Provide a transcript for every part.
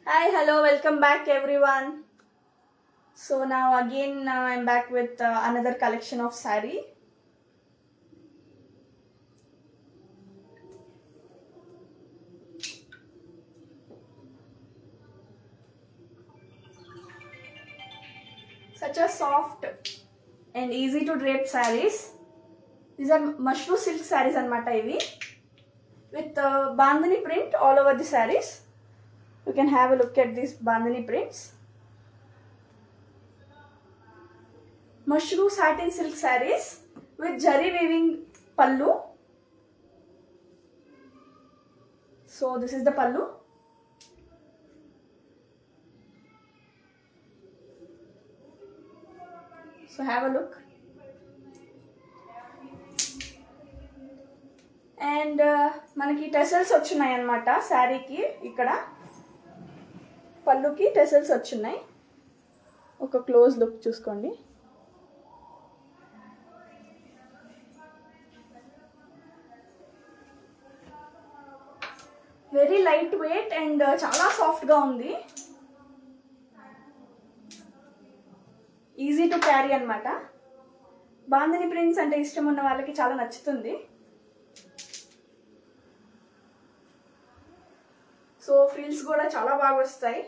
Hi, hello, welcome back everyone. So now again I'm back with another collection of sari. Such a soft and easy to drape saris. These are mushroom silk saris anamata ivi with bandhani print all over the saris. You can have a look at these bandhani prints. Mushroom satin silk saris with jari weaving pallu. So this is the pallu. So have a look. And మనకి tassels వచ్చున్నాయి అన్నమాట శారీకి. ఇక్కడ పళ్ళుకి tassels వచ్చున్నాయి. ఒక close look చూసుకోండి. Very light weight and చాలా సాఫ్ట్గా ఉంది. ఈజీ టు క్యారీ అనమాట. బాందిని ప్రింట్స్ అంటే ఇష్టం ఉన్న వాళ్ళకి చాలా నచ్చుతుంది. సో ఫ్రిల్స్ కూడా చాలా బాగా వస్తాయి.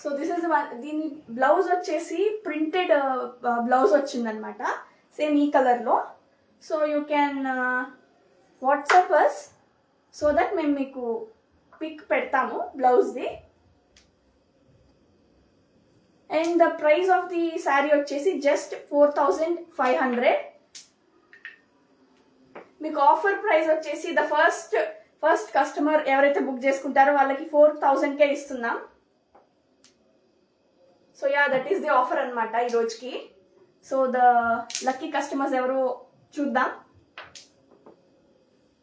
సో దిస్ ఇస్ దీని బ్లౌజ్ వచ్చేసి ప్రింటెడ్ బ్లౌజ్ వచ్చిందనమాట, సేమ్ ఈ కలర్లో. So you can WhatsApp us so that మేము మీకు పిక్ పెడతాము బ్లౌజ్ది. And the price of the sari వచ్చేసి జస్ట్ 4500. మీకు ఆఫర్ ప్రైస్ వచ్చేసి ద ఫస్ట్ కస్టమర్ ఎవరైతే బుక్ చేసుకుంటారో వాళ్ళకి 4000కే ఇస్తున్నాం. So yeah, that is the offer అనమాట ఈ రోజుకి. సో ద లక్కీ కస్టమర్స్ ఎవరు చూద్దాం.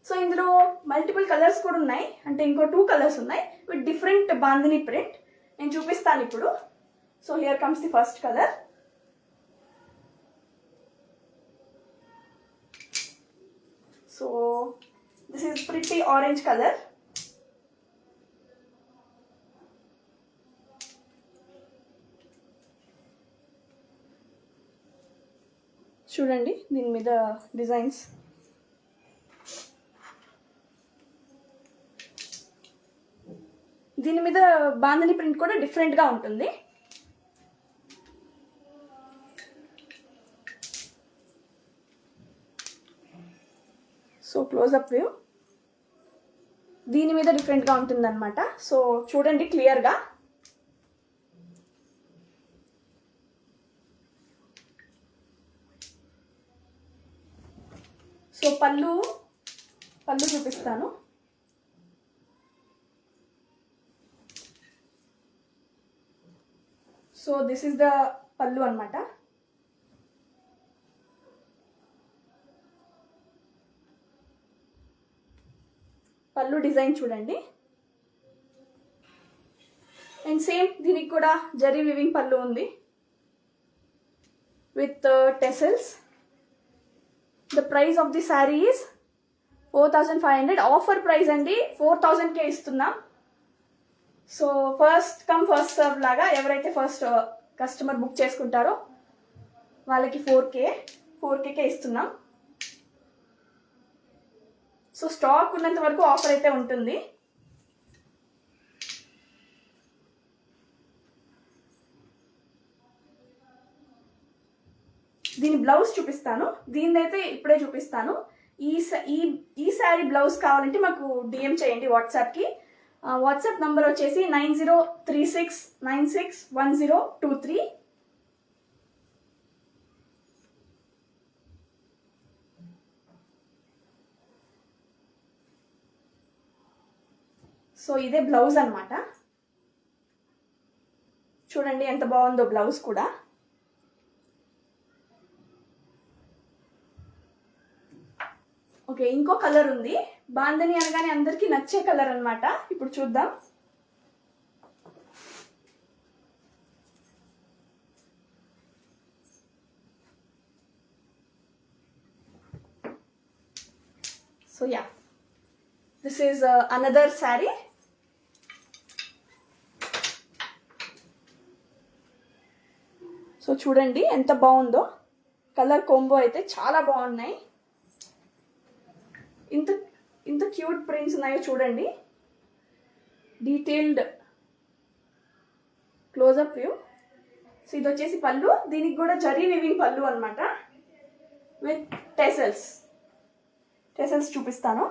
సో ఇందులో మల్టిపుల్ కలర్స్ కూడా ఉన్నాయి, అంటే ఇంకో 2 కలర్స్ ఉన్నాయి విత్ డిఫరెంట్ బాందిని ప్రింట్. నేను చూపిస్తాను ఇప్పుడు. So here comes the first colour. So this is pretty orange color. చూడండి దీని మీద డిజైన్స్. దీని మీద బాందిని ప్రింట్ కూడా డిఫరెంట్గా ఉంటుంది. సో క్లోజ్అప్ వ్యూ దీని మీద డిఫరెంట్గా ఉంటుందన్నమాట. సో చూడండి క్లియర్గా. సో పళ్ళు చూపిస్తాను. సో దిస్ ఇస్ ద పళ్ళు అనమాట. పళ్ళు డిజైన్ చూడండి. అండ్ సేమ్ దీనికి కూడా జరీ వివింగ్ పళ్ళు ఉంది with tassels. The price of the sari is 4500. Offer price అండి, 4000కే ఇస్తున్నాం. So first come first serve లాగా ఎవరైతే ఫస్ట్ కస్టమర్ బుక్ చేసుకుంటారో వాళ్ళకి 4Kకే ఇస్తున్నాం. సో స్టాక్ ఉన్నంత వరకు ఆఫర్ అయితే ఉంటుంది. దీని బ్లౌజ్ చూపిస్తాను. దీనిదైతే ఇప్పుడే చూపిస్తాను. ఈ శారీ బ్లౌజ్ కావాలంటే మాకు డిఎం చేయండి వాట్సాప్కి. వాట్సాప్ నంబర్ వచ్చేసి 9036961023. సో ఇదే బ్లౌజ్ అనమాట. చూడండి ఎంత బాగుందో బ్లౌజ్ కూడా. ఓకే, ఇంకో కలర్ ఉంది. బాందని అనగానే అందరికీ నచ్చే కలర్ అనమాట. ఇప్పుడు చూద్దాం. So yeah, this is another sari. So చూడండి ఎంత బాగుందో, కలర్ కాంబో అయితే చాలా బాగున్నాయి. ఇంత ఇంత క్యూట్ ప్రింట్స్ ఉన్నాయో చూడండి. Detailed closeup view. సో ఇది వచ్చేసి పళ్ళు, దీనికి కూడా జరీ వీవింగ్ పళ్ళు అనమాట, విత్ టెసల్స్. టెసల్స్ చూపిస్తాను.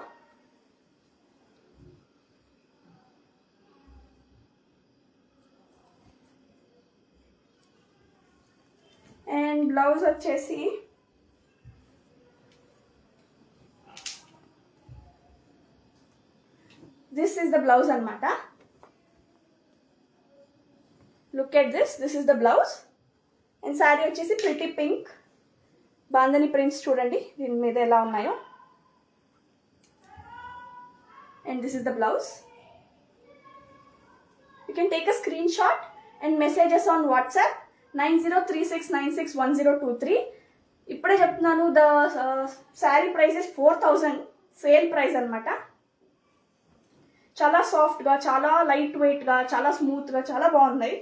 అండ్ బ్లౌజ్ వచ్చేసి దిస్ ఈస్ ద బ్లౌజ్ అనమాట. Look at this is the blouse. And sari వచ్చేసి ప్రిటీ పింక్ బాందని ప్రింట్స్ చూడండి దీని మీద ఎలా ఉన్నాయో. And this is the blouse. You can take a screen shot and messages on WhatsApp 9036961023. ఇప్పుడే చెప్తున్నాను, the sari prices 4000 sale price అనమాట. చాలా సాఫ్ట్గా, చాలా లైట్ వెయిట్గా, చాలా స్మూత్గా, చాలా బాగున్నాయి.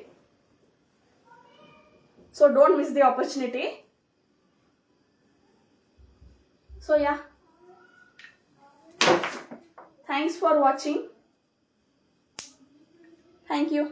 So don't miss the opportunity. So yeah, thanks for watching. Thank you.